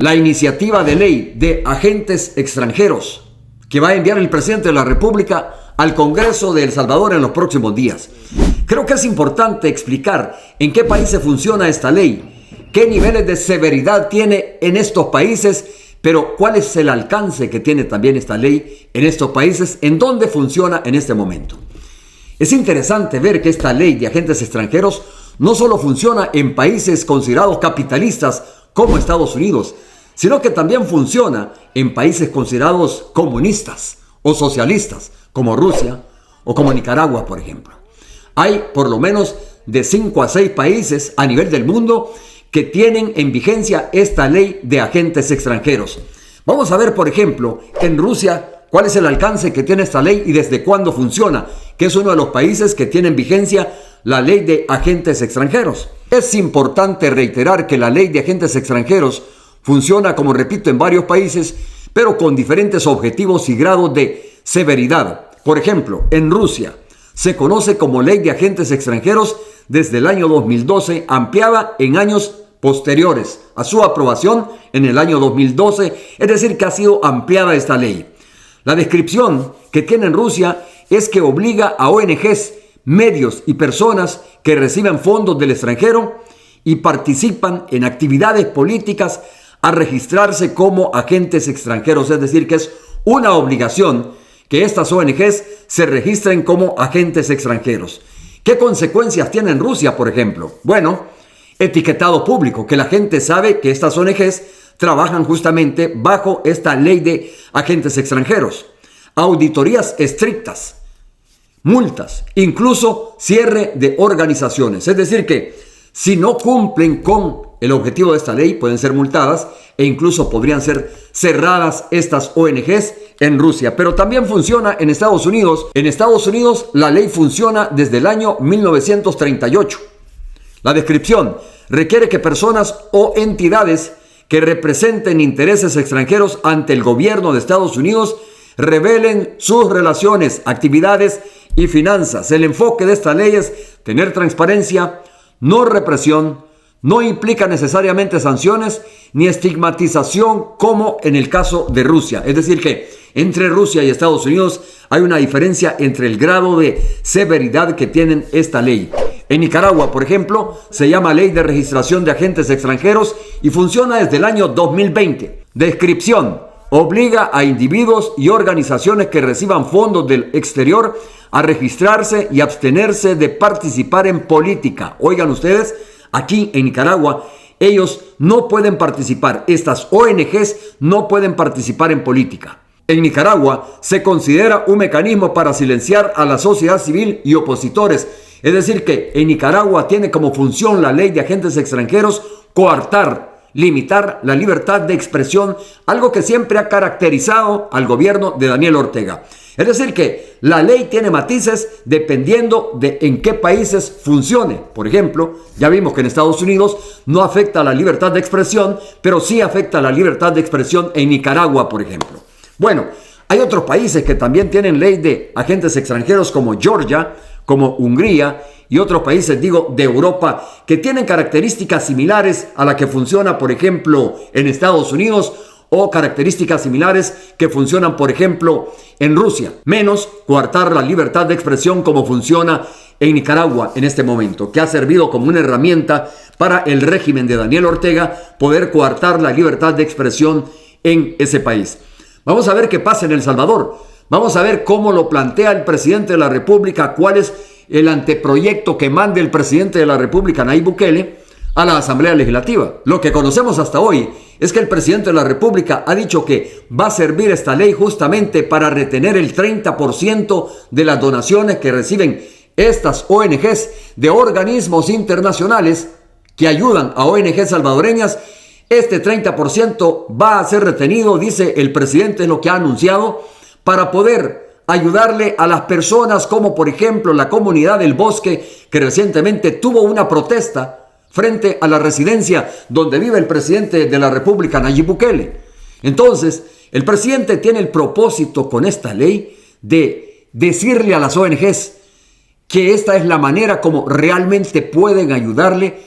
la iniciativa de ley de agentes extranjeros que va a enviar el presidente de la República al Congreso de El Salvador en los próximos días. Creo que es importante explicar en qué países funciona esta ley, qué niveles de severidad tiene en estos países, pero cuál es el alcance que tiene también esta ley en estos países, en dónde funciona en este momento. Es interesante ver que esta ley de agentes extranjeros no solo funciona en países considerados capitalistas como Estados Unidos, sino que también funciona en países considerados comunistas o socialistas, como Rusia o como Nicaragua, por ejemplo. Hay por lo menos de 5 a 6 países a nivel del mundo que tienen en vigencia esta ley de agentes extranjeros. Vamos a ver, por ejemplo, en Rusia, cuál es el alcance que tiene esta ley y desde cuándo funciona, que es uno de los países que tiene en vigencia la ley de agentes extranjeros. Es importante reiterar que la ley de agentes extranjeros funciona, como repito, en varios países, pero con diferentes objetivos y grados de severidad. Por ejemplo, en Rusia se conoce como ley de agentes extranjeros desde el año 2012, ampliada en años posteriores a su aprobación en el año 2012, es decir, que ha sido ampliada esta ley. La descripción que tiene en Rusia es que obliga a ONGs, medios y personas que reciben fondos del extranjero y participan en actividades políticas a registrarse como agentes extranjeros, es decir, que es una obligación que estas ONGs se registren como agentes extranjeros. ¿Qué consecuencias tiene en Rusia, por ejemplo? Bueno, etiquetado público, que la gente sabe que estas ONGs trabajan justamente bajo esta ley de agentes extranjeros. Auditorías estrictas, multas, incluso cierre de organizaciones. Es decir que si no cumplen con el objetivo de esta ley, pueden ser multadas e incluso podrían ser cerradas estas ONGs en Rusia. Pero también funciona en Estados Unidos. En Estados Unidos la ley funciona desde el año 1938. La descripción requiere que personas o entidades que representen intereses extranjeros ante el gobierno de Estados Unidos revelen sus relaciones, actividades y finanzas. El enfoque de esta ley es tener transparencia, no represión, no implica necesariamente sanciones ni estigmatización como en el caso de Rusia. Es decir que entre Rusia y Estados Unidos hay una diferencia entre el grado de severidad que tienen esta ley. En Nicaragua, por ejemplo, se llama Ley de Registración de Agentes Extranjeros y funciona desde el año 2020. Descripción: obliga a individuos y organizaciones que reciban fondos del exterior a registrarse y abstenerse de participar en política. Oigan ustedes, aquí en Nicaragua, ellos no pueden participar, estas ONGs no pueden participar en política. En Nicaragua se considera un mecanismo para silenciar a la sociedad civil y opositores. Es decir que en Nicaragua tiene como función la ley de agentes extranjeros coartar, limitar la libertad de expresión, algo que siempre ha caracterizado al gobierno de Daniel Ortega. Es decir que la ley tiene matices dependiendo de en qué países funcione. Por ejemplo, ya vimos que en Estados Unidos no afecta la libertad de expresión, pero sí afecta la libertad de expresión en Nicaragua, por ejemplo. Bueno, hay otros países que también tienen ley de agentes extranjeros como Georgia, como Hungría y otros países, de Europa, que tienen características similares a la que funciona, por ejemplo, en Estados Unidos, o características similares que funcionan, por ejemplo, en Rusia, menos coartar la libertad de expresión como funciona en Nicaragua en este momento, que ha servido como una herramienta para el régimen de Daniel Ortega poder coartar la libertad de expresión en ese país. Vamos a ver qué pasa en El Salvador. Vamos a ver cómo lo plantea el presidente de la República, cuál es el anteproyecto que mande el presidente de la República, Nayib Bukele, a la Asamblea Legislativa. Lo que conocemos hasta hoy es que el presidente de la República ha dicho que va a servir esta ley justamente para retener el 30% de las donaciones que reciben estas ONGs de organismos internacionales que ayudan a ONGs salvadoreñas. Este 30% va a ser retenido, dice el presidente, es lo que ha anunciado, para poder ayudarle a las personas como por ejemplo la comunidad del Bosque, que recientemente tuvo una protesta frente a la residencia donde vive el presidente de la República, Nayib Bukele. Entonces, el presidente tiene el propósito con esta ley de decirle a las ONGs que esta es la manera como realmente pueden ayudarle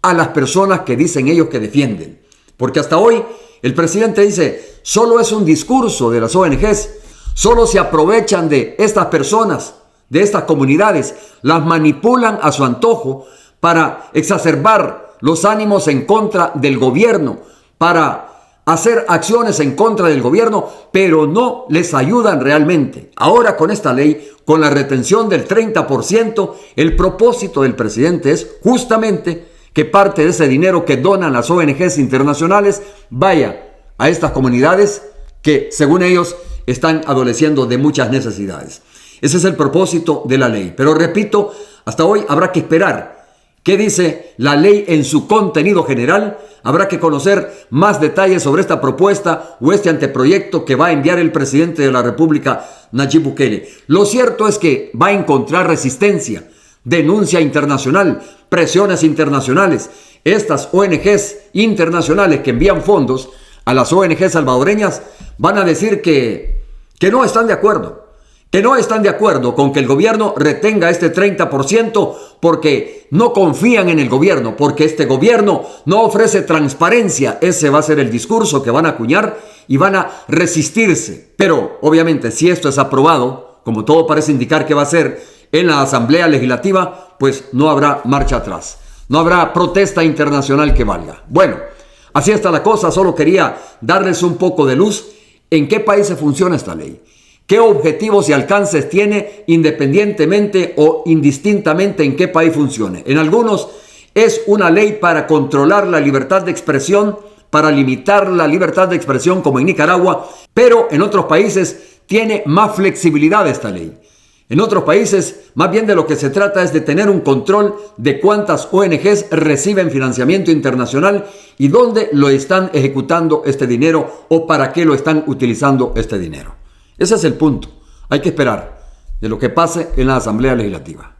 a las personas que dicen ellos que defienden. Porque hasta hoy el presidente dice, solo es un discurso de las ONGs, solo se aprovechan de estas personas, de estas comunidades, las manipulan a su antojo para exacerbar los ánimos en contra del gobierno, para hacer acciones en contra del gobierno, pero no les ayudan realmente. Ahora con esta ley, con la retención del 30%, el propósito del presidente es justamente que parte de ese dinero que donan las ONGs internacionales vaya a estas comunidades que, según ellos, están adoleciendo de muchas necesidades. Ese es el propósito de la ley. Pero repito, hasta hoy habrá que esperar qué dice la ley en su contenido general. Habrá que conocer más detalles sobre esta propuesta o este anteproyecto que va a enviar el presidente de la República, Nayib Bukele. Lo cierto es que va a encontrar resistencia, denuncia internacional, presiones internacionales. Estas ONGs internacionales que envían fondos a las ONG salvadoreñas van a decir que no están de acuerdo. Que no están de acuerdo con que el gobierno retenga este 30% porque no confían en el gobierno, porque este gobierno no ofrece transparencia. Ese va a ser el discurso que van a acuñar y van a resistirse. Pero, obviamente, si esto es aprobado, como todo parece indicar que va a ser en la Asamblea Legislativa, pues no habrá marcha atrás. No habrá protesta internacional que valga. Bueno, así está la cosa. Solo quería darles un poco de luz en qué países funciona esta ley. ¿Qué objetivos y alcances tiene independientemente o indistintamente en qué país funcione? En algunos es una ley para controlar la libertad de expresión, para limitar la libertad de expresión como en Nicaragua, pero en otros países tiene más flexibilidad esta ley. En otros países, más bien de lo que se trata es de tener un control de cuántas ONGs reciben financiamiento internacional y dónde lo están ejecutando este dinero o para qué lo están utilizando este dinero. Ese es el punto. Hay que esperar de lo que pase en la Asamblea Legislativa.